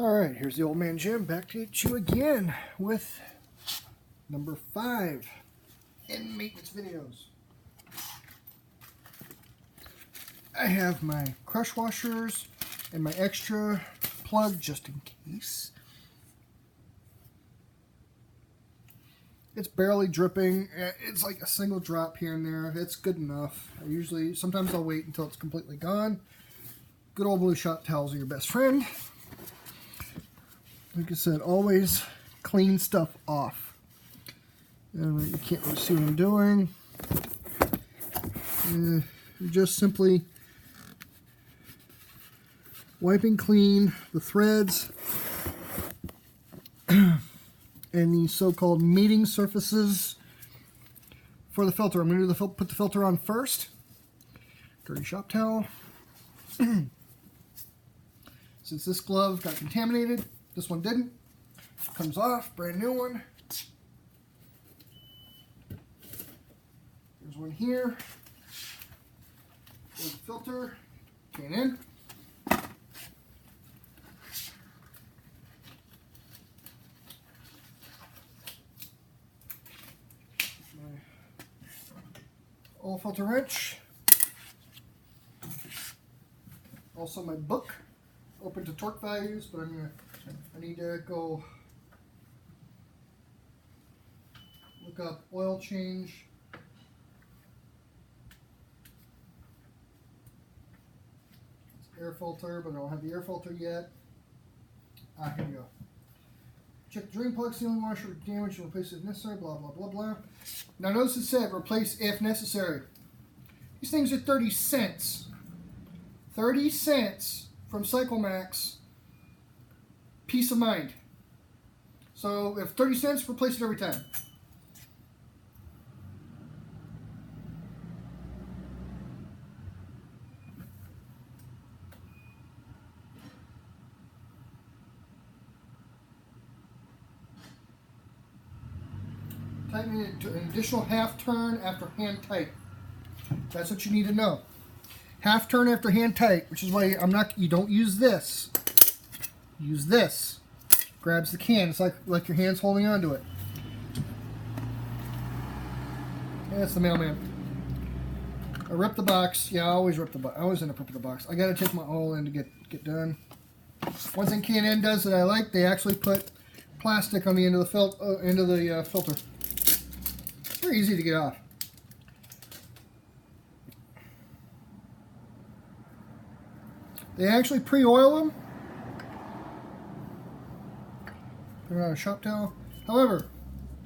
Alright, here's the old man Jim back at you again with number 5 in maintenance videos. I have my crush washers and my extra plug just in case. It's barely dripping. It's like a single drop here and there. It's good enough. Sometimes I'll wait until it's completely gone. Good old blue shop towels are your best friend. Like I said, always clean stuff off. And you can't really see what I'm doing. Just simply wiping clean the threads and the so-called mating surfaces for the filter. I'm going to put the filter on first. Dirty shop towel. Since this glove got contaminated, this one didn't. Comes off, brand new one. There's one here. There's the filter. Can in. My oil filter wrench. Also my book. Open to torque values, but I need to go look up oil change. It's air filter, but I don't have the air filter yet. Here we go. Check the drain plug, sealing washer damage, and replace it if necessary, blah, blah, blah, blah. Now notice it said replace if necessary. These things are 30 cents. 30 cents from CycleMax. Peace of mind. So if 30 cents, replace it every time. Tighten it to an additional half turn after hand tight. That's what you need to know. Half turn after hand tight, which is why you don't use this. Use this. Grabs the can. It's like your hand's holding onto it. That's the mailman. I ripped the box. Yeah, I always rip the box. I always end up ripping the box. I gotta take my oil in to get done. One thing K&N does that I like, they actually put plastic on the end of the filter. It's very easy to get off. They actually pre-oil them. Put it on a shop towel. However,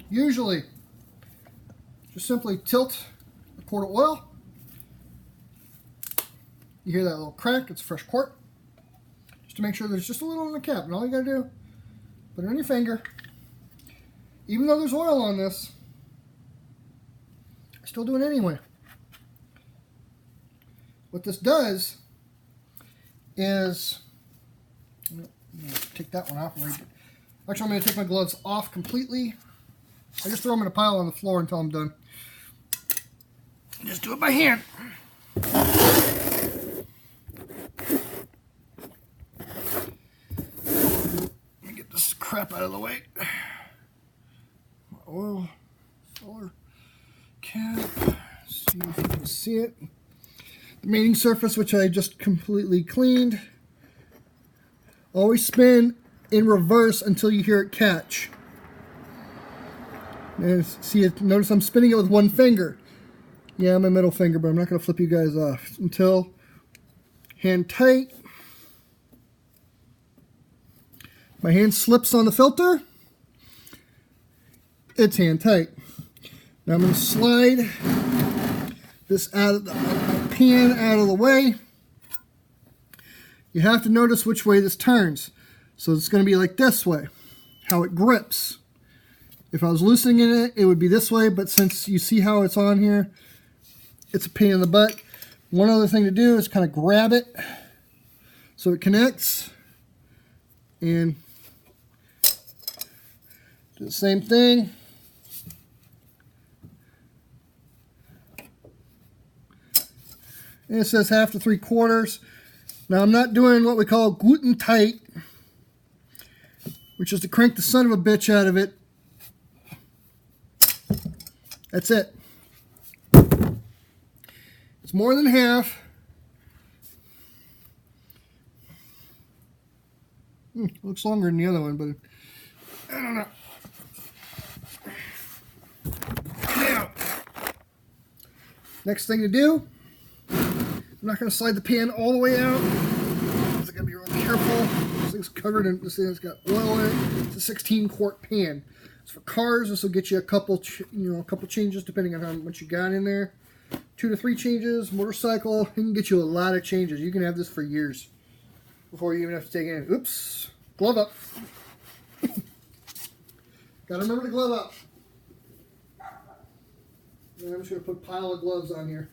usually, just simply tilt a quart of oil. You hear that little crack, it's a fresh quart. Just to make sure there's just a little on the cap. And all you gotta do, put it on your finger. Even though there's oil on this, I still do it anyway. What this does is, I'm going to take that one off. Actually, I'm going to take my gloves off completely. I just throw them in a pile on the floor until I'm done. Just do it by hand. Let me get this crap out of the way. Oil filler cap. See if you can see it. The mating surface, which I just completely cleaned. Always spin in reverse until you hear it catch. And notice I'm spinning it with one finger. Yeah, my middle finger, but I'm not going to flip you guys off until hand tight. My hand slips on the filter. It's hand tight. Now I'm going to slide this out of the pan out of the way. You have to notice which way this turns. So it's going to be like this way, how it grips. If I was loosening it, it would be this way, but since you see how it's on here, it's a pain in the butt. One other thing to do is kind of grab it so it connects, and do the same thing. And it says 1/2 to 3/4. Now I'm not doing what we call gluten tight. which is to crank the son of a bitch out of it. That's it. It's more than half. Looks longer than the other one, but I don't know. Now, next thing to do, I'm not going to slide the pan all the way out. I'm going to be real careful. This thing's covered in, this thing's got oil in it. It's a 16-quart pan. It's for cars. This will get you a couple changes depending on how much you got in there. 2 to 3 changes. Motorcycle, it can get you a lot of changes. You can have this for years before you even have to take it in. Oops. Glove up. Gotta remember to glove up. And I'm just gonna put a pile of gloves on here.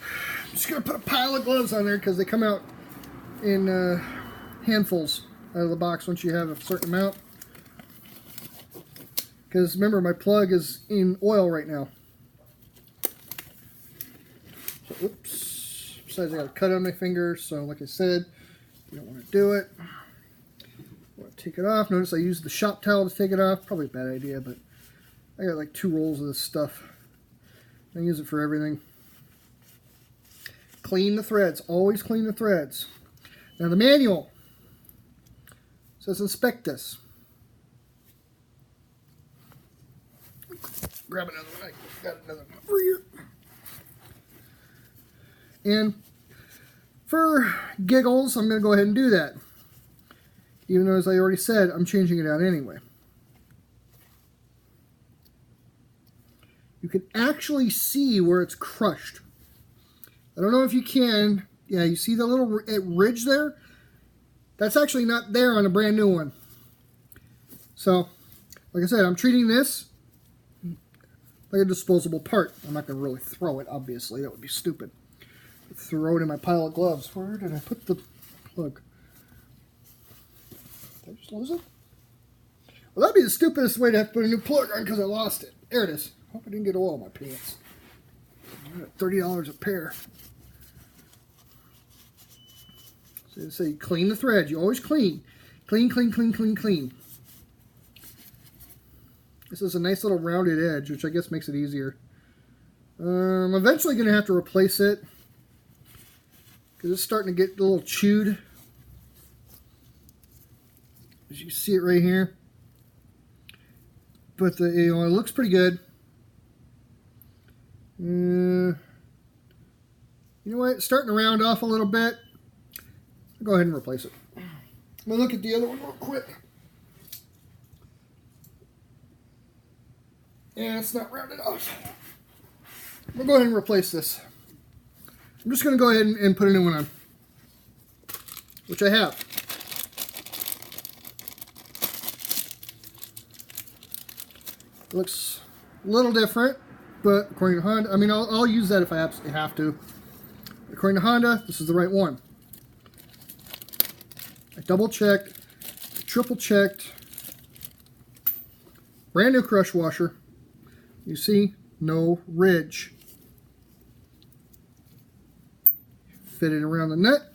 I'm just gonna put a pile of gloves on there because they come out in handfuls out of the box once you have a certain amount. Because remember, my plug is in oil right now. So, oops. Besides, I got a cut on my finger, so like I said, you don't want to do it. I want to take it off. Notice I used the shop towel to take it off. Probably a bad idea, but I got like 2 rolls of this stuff. I use it for everything. Clean the threads. Always clean the threads. Now the manual says inspect this. Grab another one. I got another one over here. And for giggles, I'm going to go ahead and do that. Even though, as I already said, I'm changing it out anyway. You can actually see where it's crushed. I don't know if you can. Yeah, you see the little ridge there? That's actually not there on a brand new one. So, like I said, I'm treating this like a disposable part. I'm not going to really throw it, obviously. That would be stupid. Throw it in my pile of gloves. Where did I put the plug? Did I just lose it? Well, that'd be the stupidest way to have to put a new plug on because I lost it. There it is. Hope I didn't get oil in my pants. I got $30 a pair. So they say clean the threads. You always clean. Clean, clean, clean, clean, clean. This is a nice little rounded edge, which I guess makes it easier. I'm eventually going to have to replace it because it's starting to get a little chewed. As you see it right here. But it looks pretty good. You know what? It's starting to round off a little bit. I'll go ahead and replace it. I'm going to look at the other one real quick. Yeah, it's not rounded off. We'll go ahead and replace this. I'm just going to go ahead and put a new one on, which I have. It looks a little different, but according to Honda, I mean, I'll use that if I absolutely have to. According to Honda, this is the right one. I double-checked, triple-checked. Brand new crush washer. You see, no ridge. Fit it around the nut.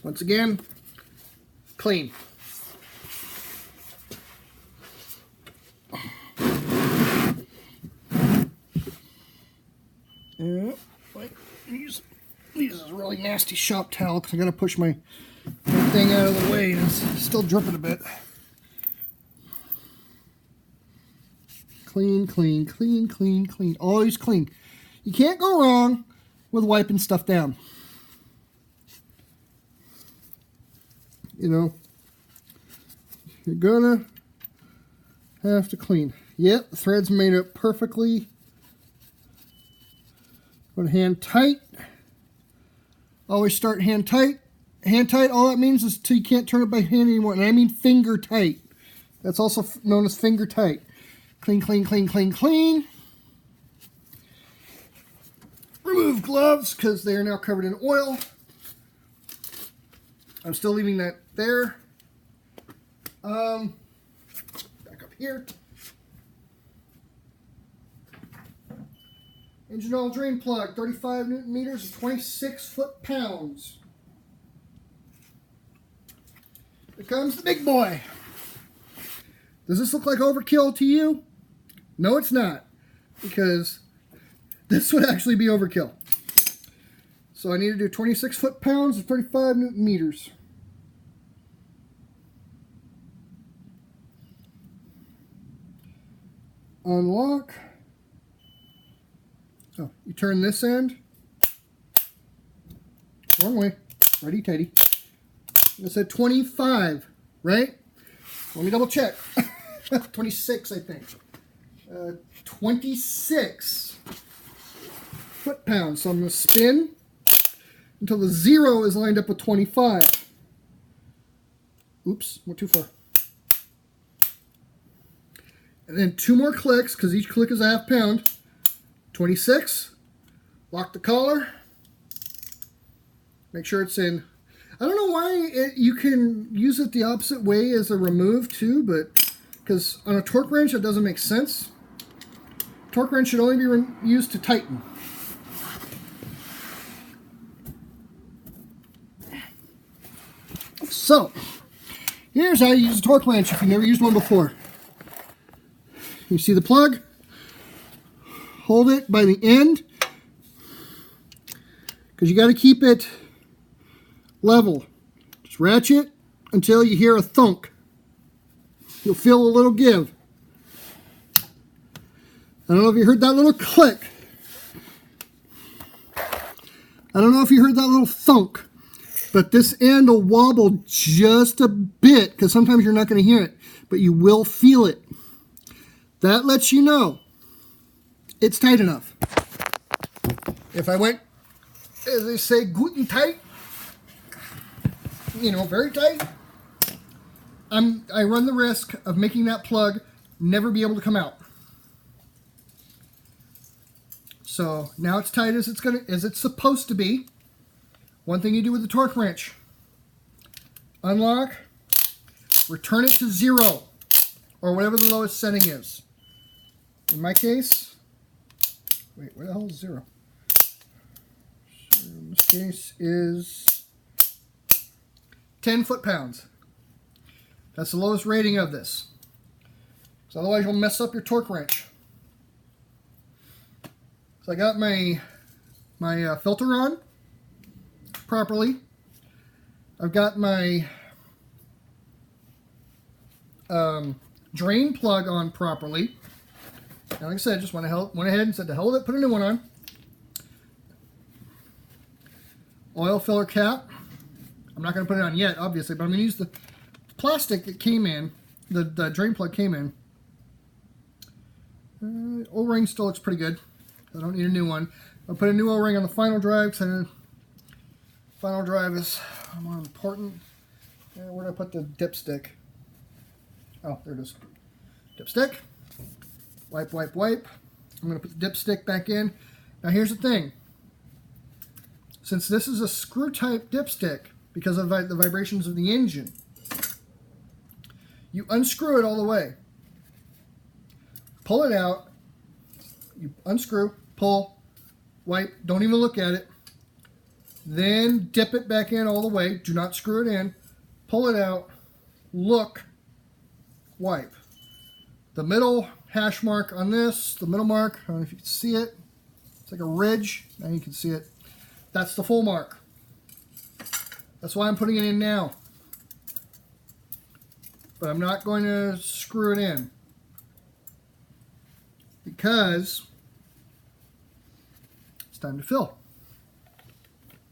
Once again, clean. Yeah, use this really nasty shop towel because I got to push my thing out of the way and it's still dripping a bit. Clean, clean, clean, clean, clean. Always clean. You can't go wrong with wiping stuff down. You know, you're gonna have to clean. Yep, the thread's made up perfectly. Put hand tight. Always start hand tight. Hand tight, all that means is till you can't turn it by hand anymore. And I mean finger tight. That's also known as finger tight. Clean, clean, clean, clean, clean. Remove gloves because they are now covered in oil. I'm still leaving that there. Back up here. Engine oil drain plug, 35 Newton meters, 26 foot-pounds. Here comes the big boy. Does this look like overkill to you? No, it's not, because this would actually be overkill. So I need to do 26 foot-pounds of 35 Newton meters. Unlock. Oh, you turn this end. Wrong way. Righty tighty. I said 25, right? Let me double check. 26, I think. 26 foot-pounds. So I'm going to spin until the 0 is lined up with 25. Oops, went too far. And then 2 more clicks, because each click is a half pound. 26. Lock the collar. Make sure it's in. I don't know why you can use it the opposite way as a remove too, but because on a torque wrench it doesn't make sense. Torque wrench should only be used to tighten. So, here's how you use a torque wrench if you've never used one before. You see the plug? Hold it by the end, because you got to keep it level. Just ratchet until you hear a thunk. You'll feel a little give. I don't know if you heard that little click. I don't know if you heard that little thunk, but this end will wobble just a bit, because sometimes you're not going to hear it, but you will feel it. That lets you know it's tight enough. If I went, as they say, guten tight, you know, very tight, I run the risk of making that plug never be able to come out. So now it's tight as it's supposed to be. One thing you do with the torque wrench: unlock, return it to 0, or whatever the lowest setting is. In my case, wait, where the hell is 0? So in this case is 10 foot-pounds. That's the lowest rating of this. So otherwise you'll mess up your torque wrench. So I got my filter on properly. I've got my drain plug on properly. And like I said, just went ahead and said to hell with it, put a new one on. Oil filler cap. I'm not going to put it on yet, obviously, but I'm going to use the plastic that came in, the drain plug came in. O-ring still looks pretty good. I don't need a new one. I'll put a new O-ring on the final drive, because final drive is more important. Where did I put the dipstick? Oh, there it is. Dipstick. Wipe, wipe, wipe. I'm going to put the dipstick back in. Now here's the thing. Since this is a screw type dipstick, because of the vibrations of the engine, you unscrew it all the way. Pull it out. You unscrew, pull, wipe, don't even look at it. Then dip it back in all the way. Do not screw it in. Pull it out, look, wipe. The middle hash mark on this, the middle mark, I don't know if you can see it. It's like a ridge. Now you can see it. That's the full mark. That's why I'm putting it in now. But I'm not going to screw it in, because it's time to fill.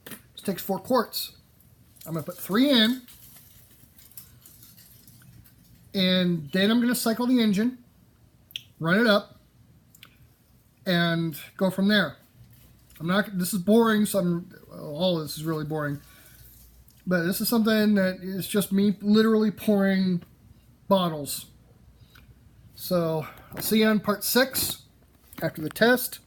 This takes 4 quarts. I'm going to put 3 in, and then I'm going to cycle the engine, run it up, and go from there. This is boring, so all of this is really boring. But this is something that is just me literally pouring bottles. So I'll see you on part 6 after the test.